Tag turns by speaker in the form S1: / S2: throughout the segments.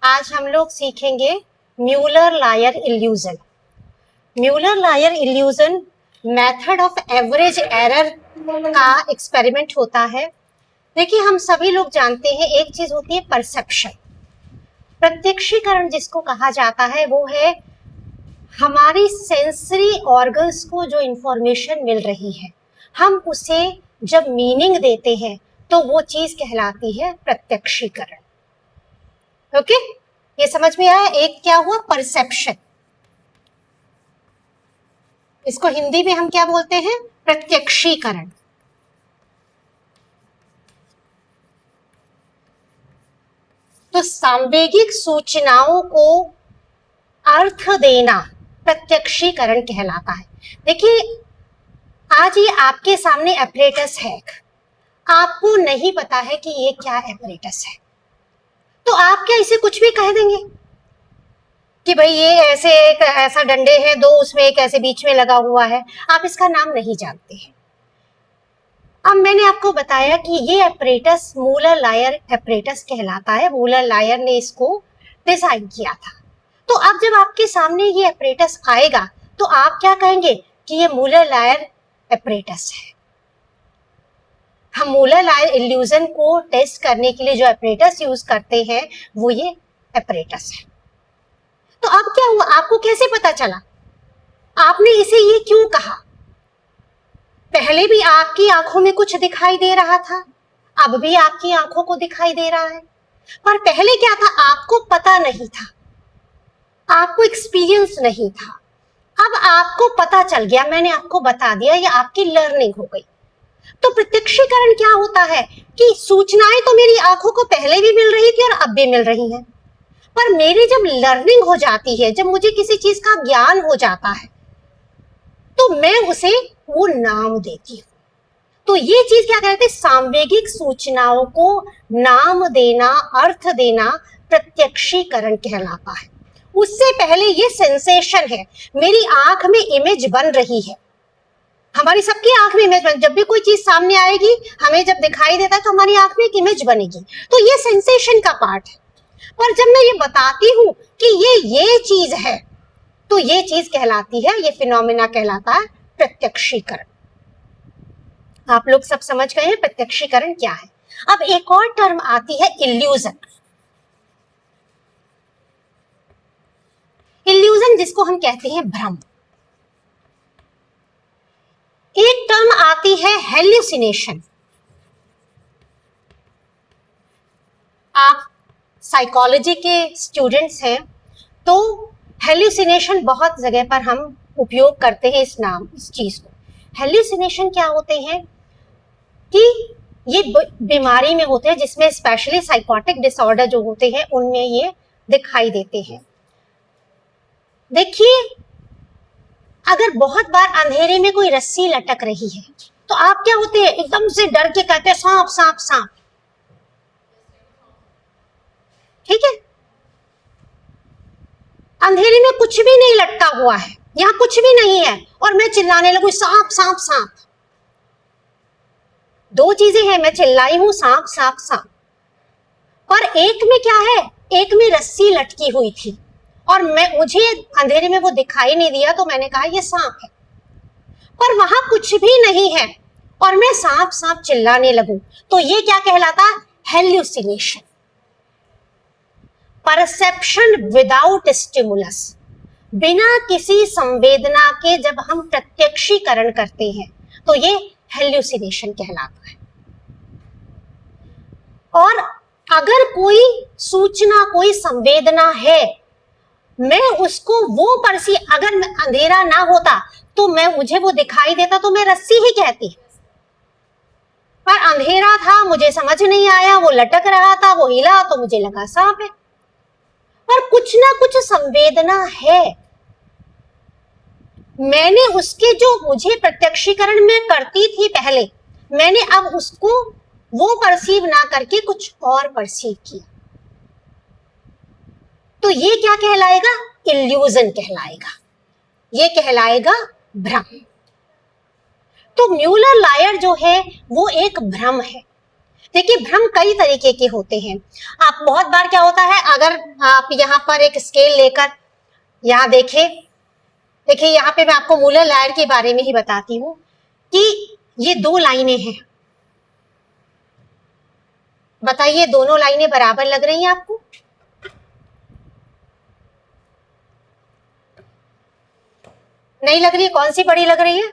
S1: आज हम लोग सीखेंगे Muller Lyer illusion. Muller Lyer illusion method of average error का एक्सपेरिमेंट होता है। देखिए, हम सभी लोग जानते हैं एक चीज होती है परसेप्शन। प्रत्यक्षीकरण जिसको कहा जाता है वो है हमारी सेंसरी ऑर्गन्स को जो इंफॉर्मेशन मिल रही है, हम उसे जब मीनिंग देते हैं तो वो चीज कहलाती है प्रत्यक्षीकरण। ओके, ये समझ में आया? एक क्या हुआ? परसेप्शन। इसको हिंदी में हम क्या बोलते हैं? प्रत्यक्षीकरण। तो सांवेगिक सूचनाओं को अर्थ देना प्रत्यक्षीकरण कहलाता है। देखिए, आज ये आपके सामने एपरेटस है, आपको नहीं पता है कि ये क्या एपरेटस है, तो आप क्या इसे कुछ भी कह देंगे कि भाई ये ऐसे एक ऐसा डंडे हैं दो, उसमें एक ऐसे बीच में लगा हुआ है, आप इसका नाम नहीं जानते हैं। अब मैंने आपको बताया कि ये एपरेटस मूलर लायर एपरेटस कहलाता है। मूलर लायर ने इसको डिजाइन किया था। तो अब जब आपके सामने ये एपरेटस आएगा तो आप क्या कहेंगे कि ये मूलर लायर एपरेटस है। हम मूलर लायर इल्यूजन को टेस्ट करने के लिए जो एपरेटस यूज करते हैं वो ये एपरेटस है। तो अब क्या हुआ? आपको कैसे पता चला? आपने इसे ये क्यों कहा? पहले भी आपकी आंखों में कुछ दिखाई दे रहा था, अब भी आपकी आंखों को दिखाई दे रहा है, पर पहले क्या था? आपको पता नहीं था, आपको एक्सपीरियंस नहीं था। अब आपको पता चल गया, मैंने आपको बता दिया, ये आपकी लर्निंग हो गई। तो प्रत्यक्षीकरण क्या होता है कि सूचनाएं तो मेरी आंखों को पहले भी मिल रही थी और अब भी मिल रही हैं, पर मेरी जब लर्निंग हो जाती है, जब मुझे किसी चीज का ज्ञान हो जाता है, तो मैं उसे वो नाम देती हूँ। तो ये चीज क्या कहते हैं? सांवेगिक सूचनाओं को नाम देना, अर्थ देना प्रत्यक्षीकरण कहलाता है। उससे पहले ये सेंसेशन है, मेरी आंख में इमेज बन रही है, हमारी सबकी आंख में इमेज बन, जब भी कोई चीज सामने आएगी, हमें जब दिखाई देता है तो हमारी आंख में एक इमेज बनेगी, तो ये सेंसेशन का पार्ट है। पर जब मैं ये बताती हूं कि ये चीज है, तो ये चीज कहलाती है, ये फिनोमेना कहलाता है प्रत्यक्षीकरण। आप लोग सब समझ गए हैं प्रत्यक्षीकरण क्या है। अब एक और टर्म आती है इल्यूजन। इल्यूजन जिसको हम कहते हैं भ्रम। एक टर्म आती है हेल्यूसिनेशन। आप साइकोलॉजी के स्टूडेंट्स हैं तो हेल्यूसिनेशन बहुत जगह पर हम उपयोग करते हैं इस चीज को। हेल्यूसिनेशन क्या होते हैं कि ये बीमारी में होते हैं, जिसमें स्पेशली साइकोटिक डिसऑर्डर जो होते हैं उनमें ये दिखाई देते हैं। देखिए, अगर बहुत बार अंधेरे में कोई रस्सी लटक रही है तो आप क्या होते हैं? एकदम से डर के कहते हैं सांप सांप सांप, ठीक है? अंधेरे में कुछ भी नहीं लटका हुआ है, यहां कुछ भी नहीं है, और मैं चिल्लाने लगूं सांप सांप सांप। दो चीजें हैं, मैं चिल्लाई हूं सांप सांप सांप, पर एक में क्या है? एक में रस्सी लटकी हुई थी और मुझे अंधेरे में वो दिखाई नहीं दिया, तो मैंने कहा ये सांप है, पर वहां कुछ भी नहीं है और मैं सांप सांप चिल्लाने लगूं, तो ये क्या कहलाता है? हेल्यूसिनेशन। परसेप्शन विदाउट स्टिमुलस, बिना किसी संवेदना के जब हम प्रत्यक्षीकरण करते हैं तो ये हेल्यूसिनेशन कहलाता है। और अगर कोई सूचना, कोई संवेदना है, मैं उसको वो अगर अंधेरा ना होता तो मुझे वो दिखाई देता तो मैं रस्सी ही कहती, पर अंधेरा था, मुझे समझ नहीं आया, वो लटक रहा था, वो हिला तो मुझे लगा सांप है। पर कुछ ना कुछ संवेदना है, मैंने उसके जो मुझे प्रत्यक्षीकरण में करती थी पहले, मैंने अब उसको वो परसीव ना करके कुछ और परसीव किया, तो ये क्या कहलाएगा? इल्यूजन कहलाएगा, ये कहलाएगा भ्रम। तो म्यूलर लायर जो है वो एक भ्रम है। देखिए भ्रम कई तरीके के होते हैं। आप बहुत बार क्या होता है, अगर आप यहाँ पर एक स्केल लेकर यहाँ देखिए यहाँ पे मैं आपको मूलर लायर के बारे में ही बताती हूँ कि ये दो लाइनें हैं। बताइए दोनों लाइनें बराबर लग रही हैं आपको? नहीं लग रही है। कौन सी बड़ी लग रही है?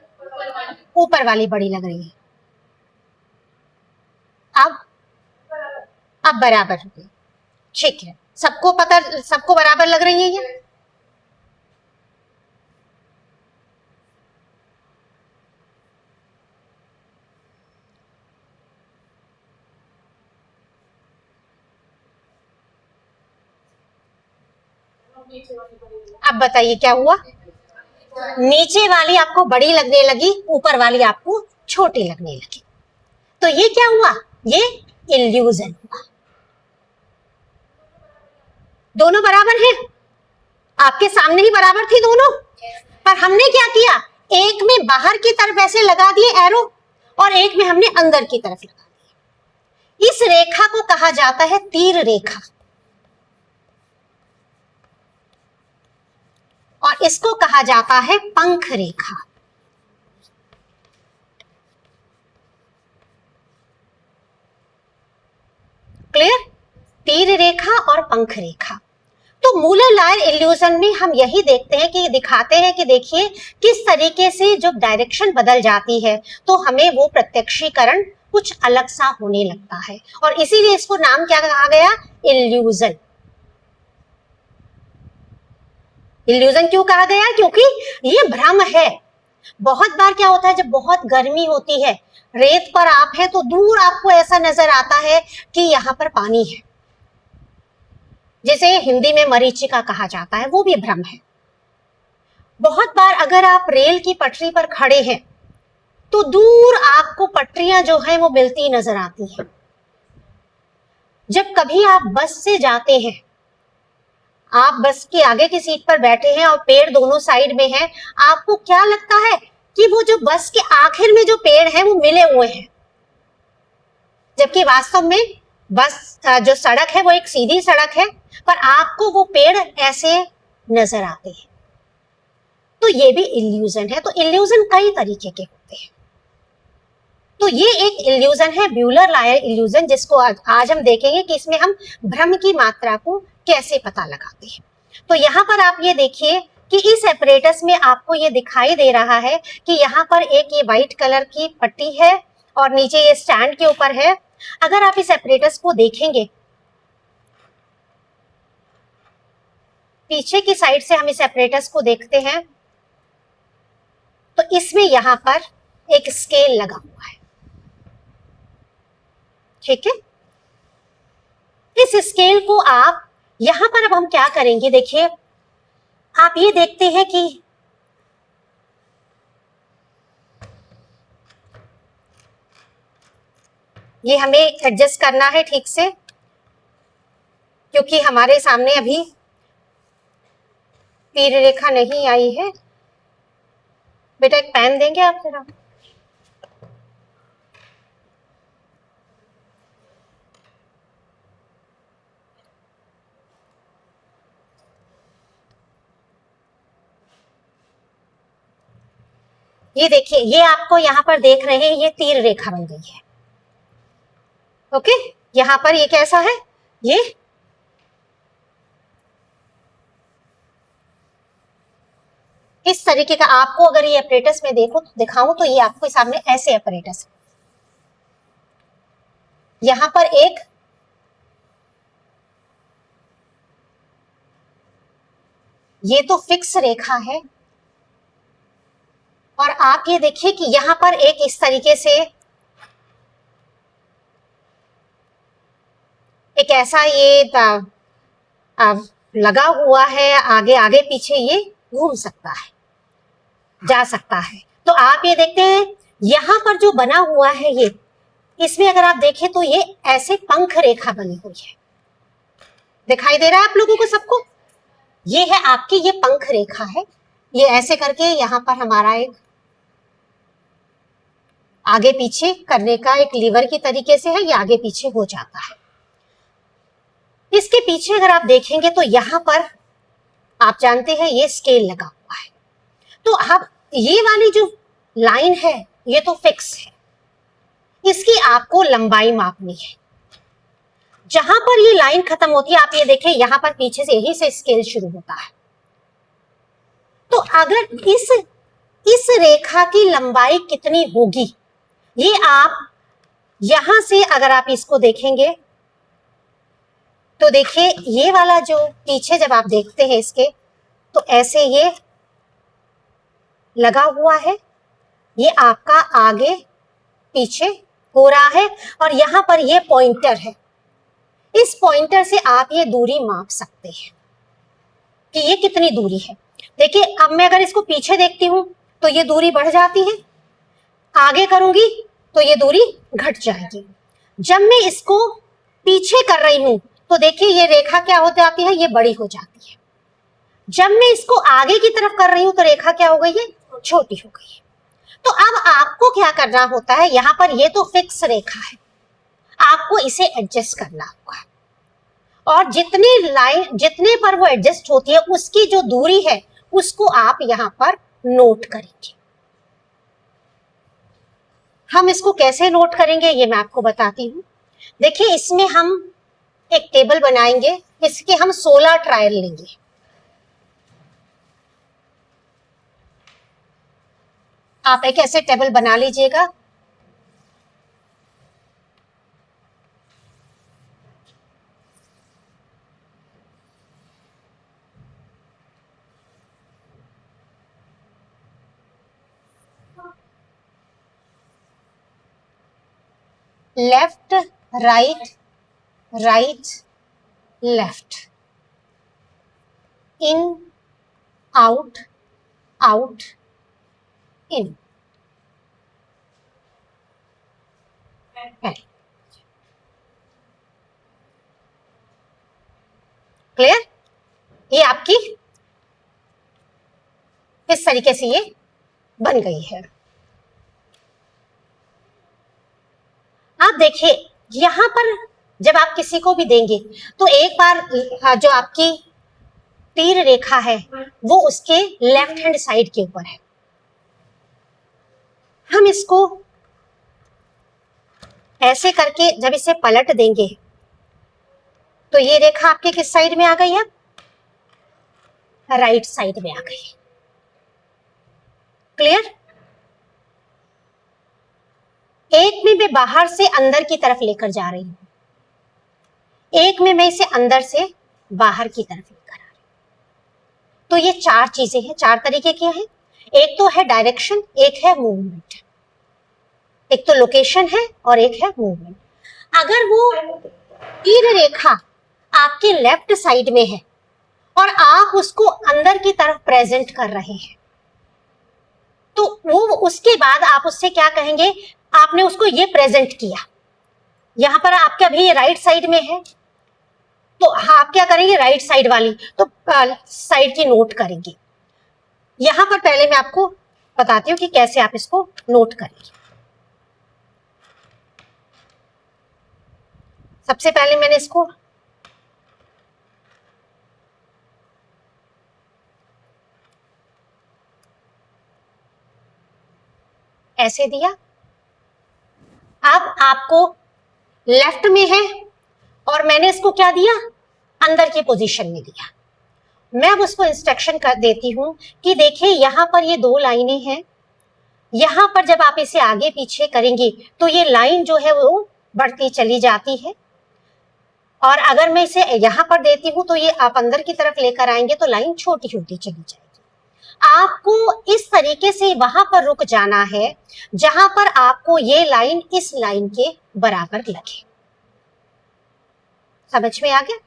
S1: ऊपर वाली बड़ी लग रही है। अब बराबर हो गई। ठीक है, सबको बराबर लग रही है ये? अब बताइए क्या हुआ? नीचे वाली आपको बड़ी लगने लगी, ऊपर वाली आपको छोटी लगने लगी। तो ये क्या हुआ? ये इल्यूजन हुआ। दोनों बराबर हैं, आपके सामने ही बराबर थी दोनों, पर हमने क्या किया, एक में बाहर की तरफ ऐसे लगा दिए एरो और एक में हमने अंदर की तरफ लगा दिए। इस रेखा को कहा जाता है तीर रेखा और इसको कहा जाता है पंख रेखा। क्लियर? तीर रेखा और पंख रेखा। तो मूलर लायर इल्यूजन में हम यही देखते हैं कि दिखाते हैं कि देखिए किस तरीके से जब डायरेक्शन बदल जाती है तो हमें वो प्रत्यक्षीकरण कुछ अलग सा होने लगता है और इसीलिए इसको नाम क्या कहा गया? इल्यूजन। इल्यूजन क्यों कहा गया? क्योंकि ये भ्रम है। बहुत बार क्या होता है, जब बहुत गर्मी होती है, रेत पर आप हैं तो दूर आपको ऐसा नजर आता है कि यहाँ पर पानी है, जिसे हिंदी में मरीचिका कहा जाता है, वो भी भ्रम है। बहुत बार अगर आप रेल की पटरी पर खड़े हैं तो दूर आपको पटरियां जो हैं वो मिलती नजर आती हैं। जब कभी आप बस से जाते हैं, आप बस के आगे की सीट पर बैठे हैं और पेड़ दोनों साइड में हैं, आपको क्या लगता है कि वो जो बस के आखिर में जो पेड़ हैं वो मिले हुए हैं, जबकि वास्तव में बस जो सड़क है वो एक सीधी सड़क है, पर आपको वो पेड़ ऐसे नजर आते हैं। तो ये भी इल्यूजन है। तो इल्यूजन कई तरीके के होते हैं। तो ये एक इल्यूजन है ब्यूलर लायर इल्यूजन, जिसको आज हम देखेंगे कि इसमें हम भ्रम की मात्रा को कैसे पता लगाते हैं। तो यहाँ पर आप ये देखिए कि इस एपरेटस में आपको ये दिखाई दे रहा है कि यहाँ पर एक ये व्हाइट कलर की पट्टी है और नीचे ये स्टैंड के ऊपर है। अगर आप इस एपरेटस को देखेंगे, पीछे की साइड से हम इस एपरेटस को देखते हैं तो इसमें यहाँ पर एक स्केल लगा हुआ है। ठीक है, इस स्केल को आप यहां पर, अब हम क्या करेंगे, देखिए आप ये देखते हैं कि ये हमें एडजस्ट करना है ठीक से, क्योंकि हमारे सामने अभी तीर रेखा नहीं आई है। बेटा एक पेन देंगे आप जरा? ये देखिए, ये आपको यहाँ पर देख रहे हैं, ये तीर रेखा बन गई है। ओके, यहाँ पर ये कैसा है, ये इस तरीके का। आपको अगर ये अपरेटस में दिखाऊं तो ये आपके सामने ऐसे अपरेटस है। यहां पर एक ये तो फिक्स रेखा है और आप ये देखिए कि यहां पर एक इस तरीके से एक ऐसा ये लगा हुआ है, आगे आगे पीछे ये घूम सकता है, जा सकता है। तो आप ये देखते हैं यहां पर जो बना हुआ है ये, इसमें अगर आप देखें तो ये ऐसे पंख रेखा बनी हुई है। दिखाई दे रहा है आप लोगों को सबको? ये है आपकी, ये पंख रेखा है। ये ऐसे करके यहां पर हमारा एक आगे पीछे करने का एक लीवर की तरीके से है, ये आगे पीछे हो जाता है। इसके पीछे अगर आप देखेंगे तो यहां पर आप जानते हैं ये स्केल लगा हुआ है। तो अब ये वाली जो लाइन है ये तो फिक्स है, इसकी आपको लंबाई मापनी है। जहां पर ये लाइन खत्म होती है, आप ये देखें यहां पर पीछे से यही से स्केल शुरू होता है। तो अगर इस रेखा की लंबाई कितनी होगी, ये आप यहां से अगर आप इसको देखेंगे तो देखिए ये वाला जो पीछे जब आप देखते हैं इसके, तो ऐसे ये लगा हुआ है, ये आपका आगे पीछे हो रहा है, और यहां पर ये पॉइंटर है। इस पॉइंटर से आप ये दूरी माप सकते हैं कि ये कितनी दूरी है। देखिए अब मैं अगर इसको पीछे देखती हूं तो ये दूरी बढ़ जाती है, आगे करूंगी तो ये दूरी घट जाएगी। जब मैं इसको पीछे कर रही हूं तो देखिए ये रेखा क्या हो जाती है, ये बड़ी हो जाती है। जब मैं इसको आगे की तरफ कर रही हूं तो रेखा क्या हो गई है, छोटी हो गई है। तो अब आपको क्या करना होता है, यहां पर ये तो फिक्स रेखा है, आपको इसे एडजस्ट करना होगा, और जितने पर वो एडजस्ट होती है उसकी जो दूरी है उसको आप यहां पर नोट करेंगे। हम इसको कैसे नोट करेंगे ये मैं आपको बताती हूं। देखिए इसमें हम एक टेबल बनाएंगे, इसके हम 16 ट्रायल लेंगे। आप एक ऐसे टेबल बना लीजिएगा। Left right right left, in out out in. Clear? ये आपकी इस तरीके से ये बन गई है। आप देखिए यहां पर जब आप किसी को भी देंगे तो एक बार जो आपकी तीर रेखा है वो उसके लेफ्ट हैंड साइड के ऊपर है। हम इसको ऐसे करके जब इसे पलट देंगे तो ये रेखा आपके किस साइड में आ गई है, राइट साइड में आ गई। क्लियर? एक में मैं बाहर से अंदर की तरफ लेकर जा रही हूं, एक में मैं इसे अंदर से बाहर की तरफ लेकर आ रही हूं। तो ये चार चीजें हैं, चार तरीके की हैं। एक तो है डायरेक्शन, एक है मूवमेंट, एक तो लोकेशन है और एक है मूवमेंट। अगर वो तीर रेखा आपके लेफ्ट साइड में है और आप उसको अंदर की तरफ प्रेजेंट कर रहे हैं तो वो उसके बाद आप उससे क्या कहेंगे, आपने उसको ये प्रेजेंट किया। यहां पर आपके अभी राइट साइड में है तो आप क्या करेंगे, राइट साइड वाली तो साइड की नोट करेंगे। यहां पर पहले मैं आपको बताती हूं कि कैसे आप इसको नोट करेंगे। सबसे पहले मैंने इसको ऐसे दिया। अब आपको लेफ्ट में है और मैंने इसको क्या दिया, अंदर की पोजीशन में दिया। मैं अब उसको इंस्ट्रक्शन कर देती हूं कि देखिए यहां पर ये दो लाइनें हैं, यहां पर जब आप इसे आगे पीछे करेंगे तो ये लाइन जो है वो बढ़ती चली जाती है, और अगर मैं इसे यहां पर देती हूं तो ये आप अंदर की तरफ लेकर आएंगे तो लाइन छोटी होती चली जाएगी। आपको इस तरीके से वहां पर रुक जाना है जहां पर आपको ये लाइन इस लाइन के बराबर लगे। समझ में आ गया?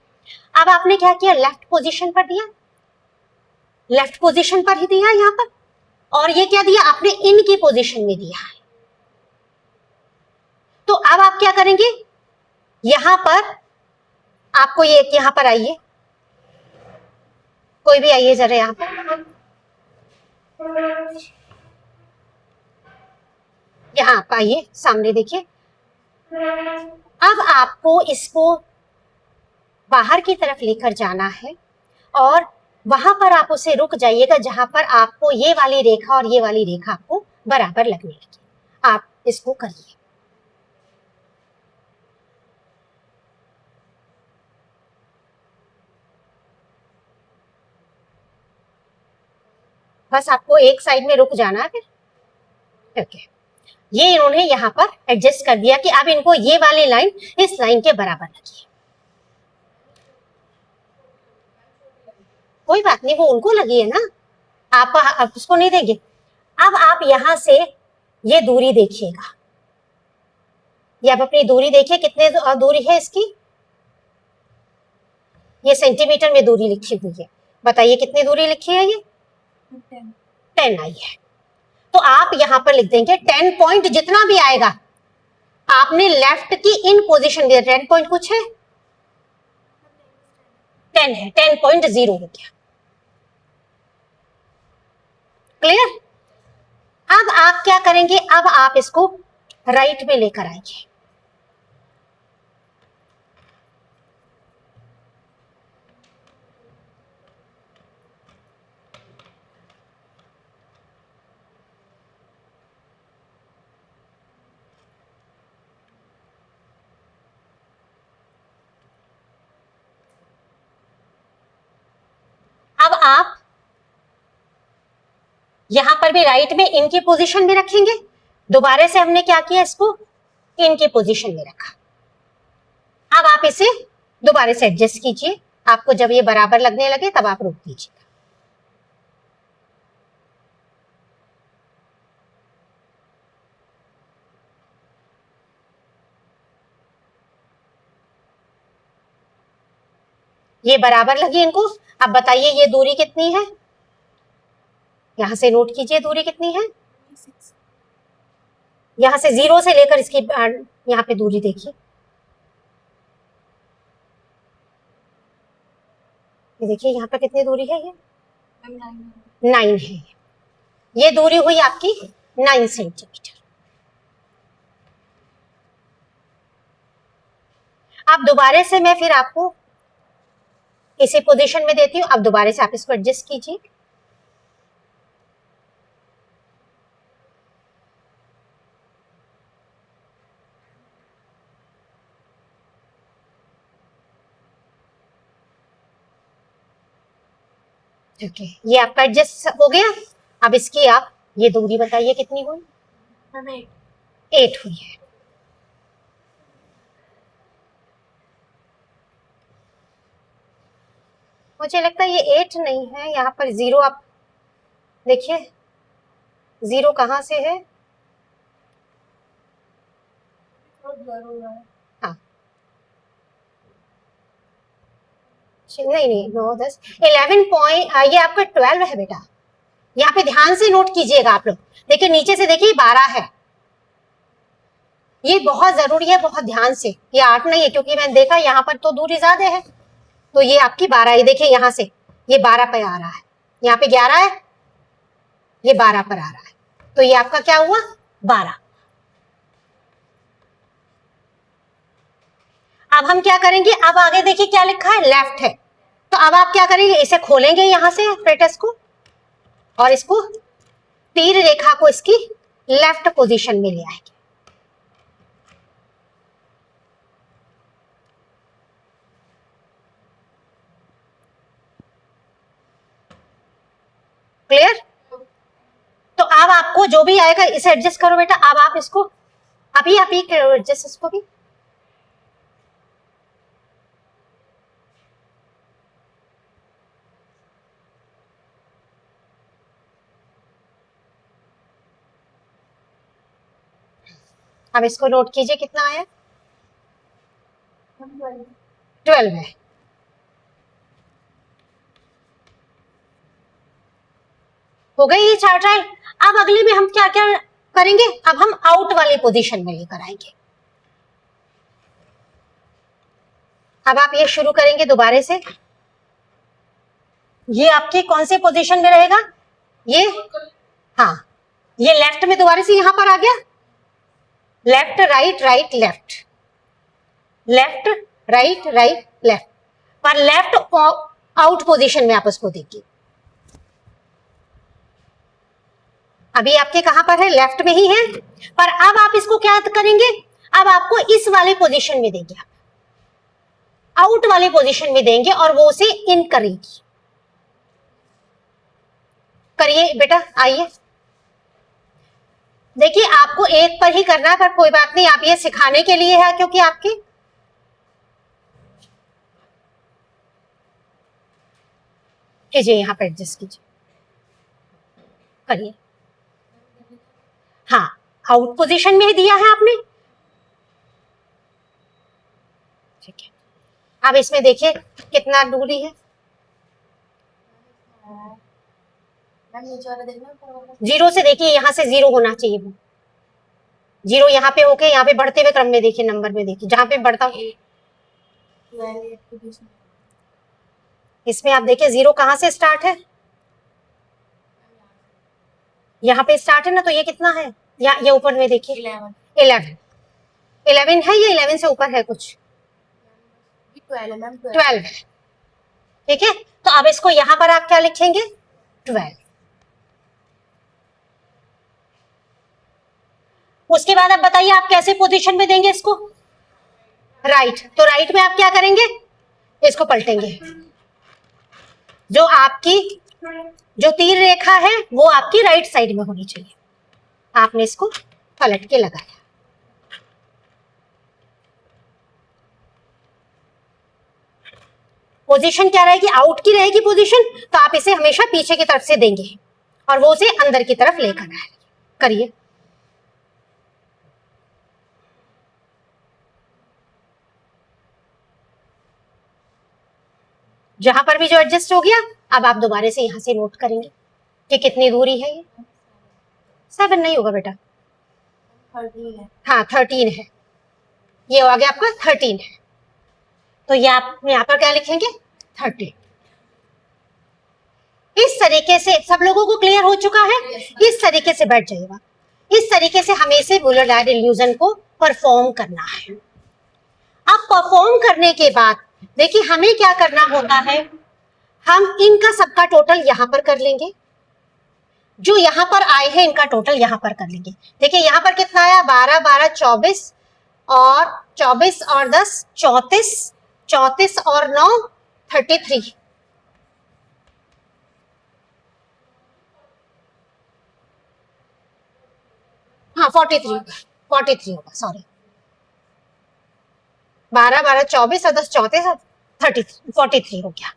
S1: अब आपने क्या किया, लेफ्ट पोजीशन पर दिया, लेफ्ट पोजीशन पर ही दिया यहां पर, और ये क्या दिया आपने, इन की पोजीशन में दिया है। तो अब आप क्या करेंगे, यहां पर आपको ये यहां पर आइए, कोई भी आइए जरा यहां पर। यहाँ आप आइए, सामने देखिए। अब आपको इसको बाहर की तरफ लेकर जाना है और वहां पर आप उसे रुक जाइएगा जहां पर आपको ये वाली रेखा और ये वाली रेखा आपको बराबर लगने लगी। आप इसको करिए। बस आपको एक साइड में रुक जाना है। ओके, ये इन्होंने यहाँ पर एडजस्ट कर दिया कि अब इनको ये वाली लाइन इस लाइन के बराबर लगी। कोई बात नहीं, वो उनको लगी है ना, आप उसको नहीं देंगे। अब आप यहां से ये दूरी देखिएगा, ये आप अपनी दूरी देखिए, कितने दूरी है इसकी। ये सेंटीमीटर में दूरी लिखी हुई है, बताइए कितनी दूरी लिखी है। ये 10 आई है। तो आप यहां पर लिख देंगे 10 पॉइंट, जितना भी आएगा आपने लेफ्ट की इन पोजीशन दिया। 10 पॉइंट कुछ है, 10 है, 10.0 हो गया। क्लियर। अब आप क्या करेंगे, अब आप इसको राइट में लेकर आएंगे। अब आप यहां पर भी राइट में इनकी पोजीशन में रखेंगे। दोबारा से हमने क्या किया, इसको इनकी पोजीशन में रखा। अब आप इसे दोबारा से एडजस्ट कीजिए। आपको जब ये बराबर लगने लगे तब आप रोक दीजिए। ये बराबर लगी इनको। अब बताइए ये दूरी कितनी है, यहां से नोट कीजिए दूरी कितनी है। यहां से 0 से लेकर इसकी यहां पे दूरी देखिए, ये देखिए यहां पर कितनी दूरी है। ये 9 है। ये दूरी हुई आपकी 9 सेंटीमीटर। अब दोबारा से मैं फिर आपको इसी पोजीशन में देती हूँ। अब दोबारा से आप इसको एडजस्ट कीजिए। ओके, ये आपका एडजस्ट हो गया। अब इसकी आप ये दूरी बताइए कितनी हुई। 8 हुई है। मुझे लगता है ये 8 नहीं है, यहाँ पर 0 आप देखिए, 0 कहाँ से है। हाँ, नहीं 9 10 11 पॉइंट, ये आपका 12 है बेटा। यहाँ पे ध्यान से नोट कीजिएगा आप लोग। देखिए नीचे से देखिए 12 है, ये बहुत जरूरी है, बहुत ध्यान से। ये 8 नहीं है क्योंकि मैंने देखा यहाँ पर तो दूरी ज्यादा है, तो ये आपकी 12 है। देखिए यहाँ से ये 12 पे आ रहा है, यहाँ पे 11 है, ये 12 पर आ रहा है, तो ये आपका क्या हुआ 12। अब हम क्या करेंगे, अब आगे देखिए क्या लिखा है, लेफ्ट है। तो अब आप क्या करेंगे, इसे खोलेंगे यहां से फ्रेटस को, और इसको तीर रेखा को इसकी लेफ्ट पोजीशन में ले आएंगे। क्लियर। तो अब आपको जो भी आएगा इसे एडजस्ट करो बेटा। अब आप इसको अभी आप ही करो एडजस्ट, इसको भी। अब इसको नोट कीजिए कितना आया, 12 है। हो गई ये 4 ट्रायल। अब अगले में हम क्या क्या करेंगे, अब हम आउट वाली पोजीशन में लेकर आएंगे। अब आप ये शुरू करेंगे दोबारा से। ये आपकी कौन से पोजीशन में रहेगा, ये हाँ, ये लेफ्ट में दोबारा से यहां पर आ गया। Left right right left, left right right left, पर लेफ्ट आउट पोजीशन में आप उसको देखिए। अभी आपके कहां पर है, लेफ्ट में ही है, पर अब आप इसको क्या करेंगे, अब आपको इस वाले पोजीशन में देंगे, आउट वाले पोजीशन में देंगे और वो उसे इन करेगी। करिए बेटा, आइए। देखिए आपको एक पर ही करना है, पर कोई बात नहीं, आप ये सिखाने के लिए है क्योंकि आपकी कीजिए, यहां पर एडजस्ट कीजिए, करिए। हाँ, आउट पोजीशन में ही दिया है आपने, ठीक है। अब इसमें देखिए कितना दूरी है, जीरो से देखिए, यहां से जीरो होना चाहिए, वो जीरो यहाँ पे होके यहाँ पे बढ़ते हुए क्रम में देखिए, नंबर में देखिए जहां पे बढ़ता, इसमें आप देखिए जीरो कहां से स्टार्ट है, यहाँ पे स्टार्ट है ना, तो ये कितना है, या ये ऊपर में देखिए 11 है या 11 से ऊपर है कुछ, 12 है, ठीक है। तो अब इसको यहां पर आप क्या लिखेंगे, 12। उसके बाद आप बताइए आप कैसे पोजीशन में देंगे इसको, राइट। तो राइट में आप क्या करेंगे, इसको पलटेंगे, जो आपकी जो तीर रेखा है वो आपकी राइट साइड में होनी चाहिए, आपने इसको पलट के लगाया। पोजीशन क्या रहेगी, आउट की रहेगी पोजीशन, तो आप इसे हमेशा पीछे की तरफ से देंगे और वो उसे अंदर की तरफ लेकर आए। करिए, जहां पर भी जो एडजस्ट हो गया, अब आप दोबारा से यहां से नोट करेंगे कि कितनी दूरी है, ये 7 नहीं होगा बेटा, 13 है, हाँ 13 है, ये हो गया आपका 13 है, तो ये आप यहाँ पर क्या लिखेंगे, 30। इस तरीके से सब लोगों को क्लियर हो चुका है, इस तरीके से बैठ जाएगा, इस तरीके से हमें से बुलर डायड इल्यूजन को परफॉर्म करना है। अब परफॉर्म करने के बाद देखिए हमें क्या करना होता है, हम इनका सबका टोटल यहां पर कर लेंगे, जो यहां पर आए हैं इनका टोटल यहां पर कर लेंगे। देखिए यहां पर कितना आया, 12 12 24 और 24 और 10 34, 34 और 9 33, हाँ 43 होगा, सॉरी 12 12 24 और 10 34 43 हो गया।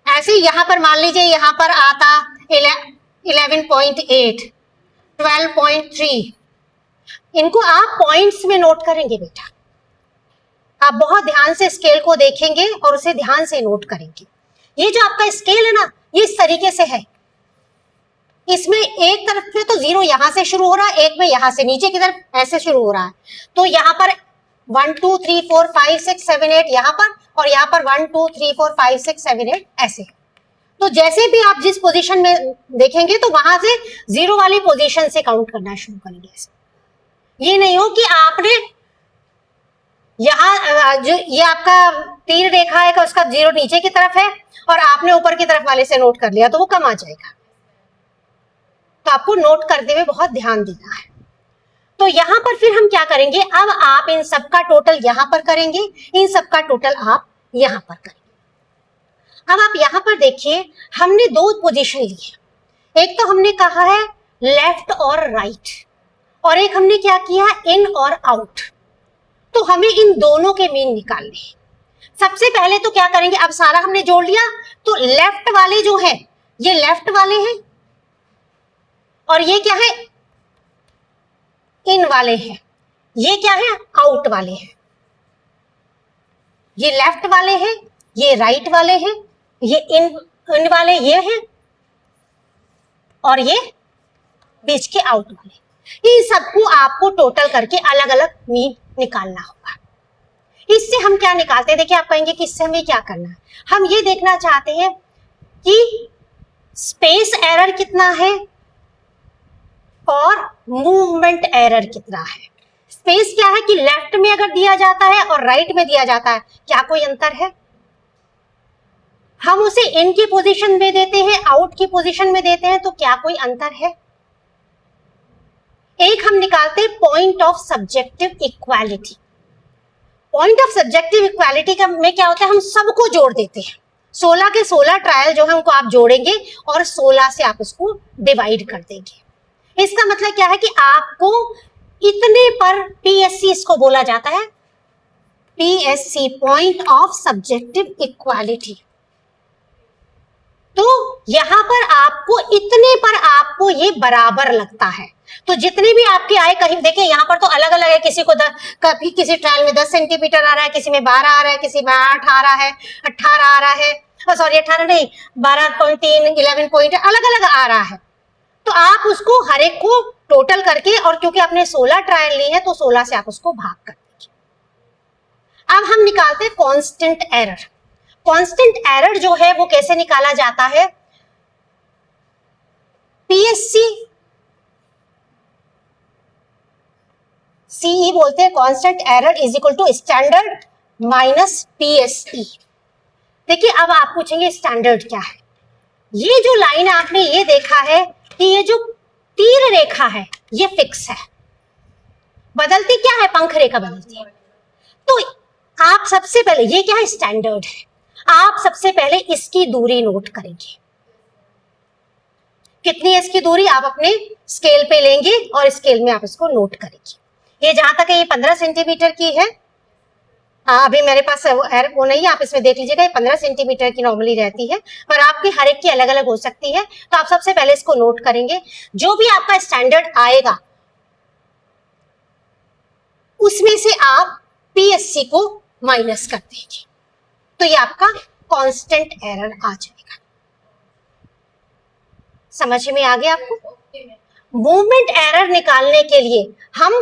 S1: ऐसे यहां पर मान लीजिए यहां पर आता 11.8 12.3, इनको आप पॉइंट्स में नोट करेंगे बेटा, आप बहुत ध्यान से स्केल को देखेंगे और उसे ध्यान से नोट करेंगे। ये जो आपका स्केल है ना, ये इस तरीके से है, इसमें एक तरफ में तो जीरो यहां से शुरू हो रहा है, एक में यहां से नीचे की तरफ ऐसे शुरू हो रहा है, तो यहां पर 1 2 3 4 5 6 7 8 यहां पर, और यहां पर 1 2 3 4 5 6 7 8 ऐसे। तो जैसे भी आप जिस पोजीशन में देखेंगे तो वहां से जीरो वाली पोजीशन से काउंट करना शुरू करेंगे। ऐसे ये नहीं हो कि आपने यहाँ जो ये आपका तीर रेखा है कि उसका जीरो नीचे की तरफ है और आपने ऊपर की तरफ वाले से नोट कर लिया, तो वो कम आ जाएगा। तो आपको नोट करते हुए बहुत ध्यान देना है। तो यहां पर फिर हम क्या करेंगे, अब आप इन सबका टोटल यहां पर करेंगे, इन सबका टोटल आप यहां पर करेंगे। अब आप यहां पर देखिए हमने दो पोजीशन ली है, एक तो हमने कहा है लेफ्ट और राइट, और एक हमने क्या किया, इन और आउट। तो हमें इन दोनों के मीन निकालने हैं। सबसे पहले तो क्या करेंगे, अब सारा हमने जोड़ लिया, तो लेफ्ट वाले जो है ये लेफ्ट वाले हैं और ये क्या है, इन वाले हैं, ये क्या है, आउट वाले हैं। ये लेफ्ट वाले हैं, ये राइट वाले हैं, ये इन वाले ये हैं, और ये बीच के आउट वाले। इन सबको आपको टोटल करके अलग अलग मीन निकालना होगा। इससे हम क्या निकालते हैं, देखिए आप कहेंगे कि इससे हमें क्या करना है, हम ये देखना चाहते हैं कि स्पेस एरर कितना है और मूवमेंट एरर कितना है। स्पेस क्या है कि लेफ्ट में अगर दिया जाता है और राइट में दिया जाता है, क्या कोई अंतर है? हम उसे इन की पोजीशन में देते हैं, आउट की पोजीशन में देते हैं, तो क्या कोई अंतर है? एक हम निकालते हैं point of subjective equality. Point of subjective equality का में क्या होता है, हम सबको जोड़ देते हैं। 16 के 16 ट्रायल जो है उनको आप जोड़ेंगे और 16 से आप उसको डिवाइड कर देंगे। इसका मतलब क्या है कि आपको इतने पर पीएससी इसको बोला जाता है, PSC point of subjective equality. तो यहां पर आपको इतने पर आपको ये बराबर लगता है। तो जितने भी आपके आए, कहीं देखिए यहाँ पर तो अलग अलग है, किसी को कभी किसी ट्रायल में 10 सेंटीमीटर आ रहा है, किसी में 12 आ रहा है, किसी में 8 आ रहा है, 18 आ रहा है, सॉरी 18 नहीं 12.3 11 पॉइंट अलग अलग आ रहा है। तो आप उसको हर एक को टोटल करके, और क्योंकि आपने 16 ट्रायल ली है तो 16 से आप उसको भाग कर दीजिए। अब हम निकालते हैं कांस्टेंट एरर। कांस्टेंट एरर जो है वो कैसे निकाला जाता है? पीएससी सीई बोलते हैं constant error is equal to standard minus PSE. देखिए अब आप पूछेंगे स्टैंडर्ड क्या है। ये जो लाइन आपने ये देखा है कि ये जो तीर रेखा है ये फिक्स है, बदलती क्या है? पंख रेखा बदलती है। तो आप सबसे पहले, ये क्या है? स्टैंडर्ड है। आप सबसे पहले इसकी दूरी नोट करेंगे। कितनी है इसकी दूरी? आप अपने स्केल पे लेंगे और स्केल में आप इसको नोट करेंगे। ये जहां तक है ये 15 सेंटीमीटर की है। अभी मेरे पास वो नहीं है, आप इसमें देख लीजिएगा, ये 15 सेंटीमीटर की नॉर्मली रहती है, पर आपकी हर एक की अलग अलग हो सकती है। तो आप सबसे पहले इसको नोट करेंगे। जो भी आपका स्टैंडर्ड आएगा उसमें से आप पीएससी को माइनस कर देंगे, तो ये आपका कांस्टेंट एरर आ जाएगा। समझ में आ गया आपको? मूवमेंट एरर निकालने के लिए हम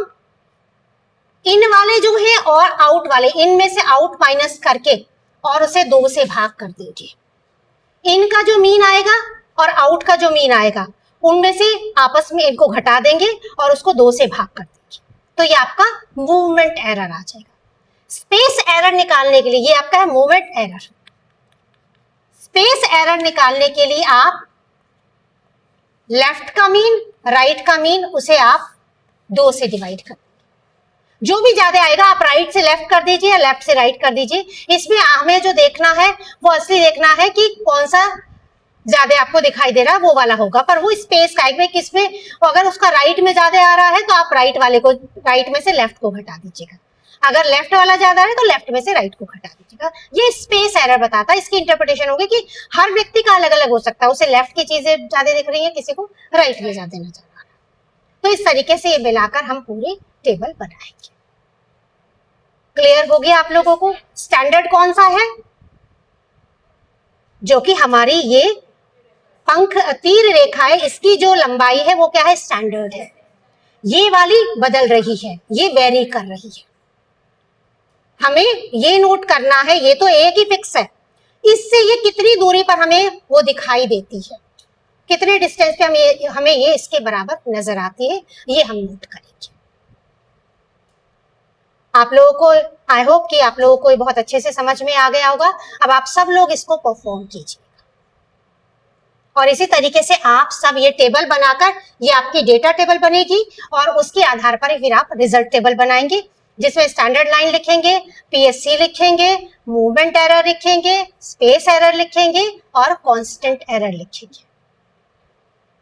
S1: इन वाले जो है और आउट वाले, इनमें से आउट माइनस करके और उसे 2 से भाग कर दीजिए। इनका जो मीन आएगा और आउट का जो मीन आएगा उनमें से आपस में इनको घटा देंगे और उसको 2 से भाग कर देंगे, तो ये आपका मूवमेंट एरर आ जाएगा। स्पेस एरर निकालने के लिए, ये आपका है मूवमेंट एरर। स्पेस एरर निकालने के लिए आप लेफ्ट का मीन, राइट का मीन, उसे आप 2 से डिवाइड कर, जो भी ज्यादा आएगा आप राइट से लेफ्ट कर दीजिए या लेफ्ट से राइट कर दीजिए। इसमें हमें जो देखना है वो असली देखना है कि कौन सा ज्यादा आपको दिखाई दे रहा है वो वाला होगा, पर वो स्पेस का है। किसमें अगर उसका राइट में ज्यादा आ रहा है तो आप राइट वाले को, राइट में से लेफ्ट को घटा दीजिएगा। अगर लेफ्ट वाला ज्यादा है तो लेफ्ट में से राइट को घटा दीजिएगा। ये स्पेस एरर बताता है। इसकी इंटरप्रिटेशन होगी कि हर व्यक्ति का अलग अलग हो सकता है, उसे लेफ्ट की चीजें ज्यादा दिख रही है, किसी को राइट में ज्यादा नजर आ रहा है। तो इस तरीके से ये मिलाकर हम पूरी टेबल बनाएंगे। क्लियर हो गया आप लोगों को? स्टैंडर्ड कौन सा है? जो कि हमारी ये पंख तीर रेखा है, इसकी जो लंबाई है वो क्या है? स्टैंडर्ड है। ये वाली बदल रही है, ये वेरी कर रही है। हमें ये नोट करना है, ये तो एक ही फिक्स है, इससे ये कितनी दूरी पर हमें वो दिखाई देती है, कितने डिस्टेंस पे हमें ये इसके बराबर नजर आती है, ये हम नोट करेंगे। आप लोगों को, आई होप कि आप लोगों को बहुत अच्छे से समझ में आ गया होगा। अब आप सब लोग इसको परफॉर्म कीजिए और इसी तरीके से आप सब ये टेबल बनाकर, ये आपकी डेटा टेबल बनेगी और उसके आधार पर फिर आप रिजल्ट टेबल बनाएंगे, जिसमें स्टैंडर्ड लाइन लिखेंगे, पीएससी लिखेंगे, मूवमेंट एरर लिखेंगे, स्पेस एरर लिखेंगे और कांस्टेंट एरर लिखेंगे।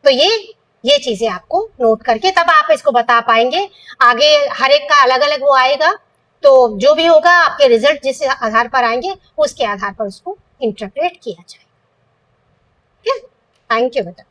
S1: तो ये चीजें आपको नोट करके तब आप इसको बता पाएंगे। आगे हर एक का अलग अलग वो आएगा, तो जो भी होगा आपके रिजल्ट जिस आधार पर आएंगे उसके आधार पर उसको इंटरप्रेट किया जाएगा। थैंक यू बेटा।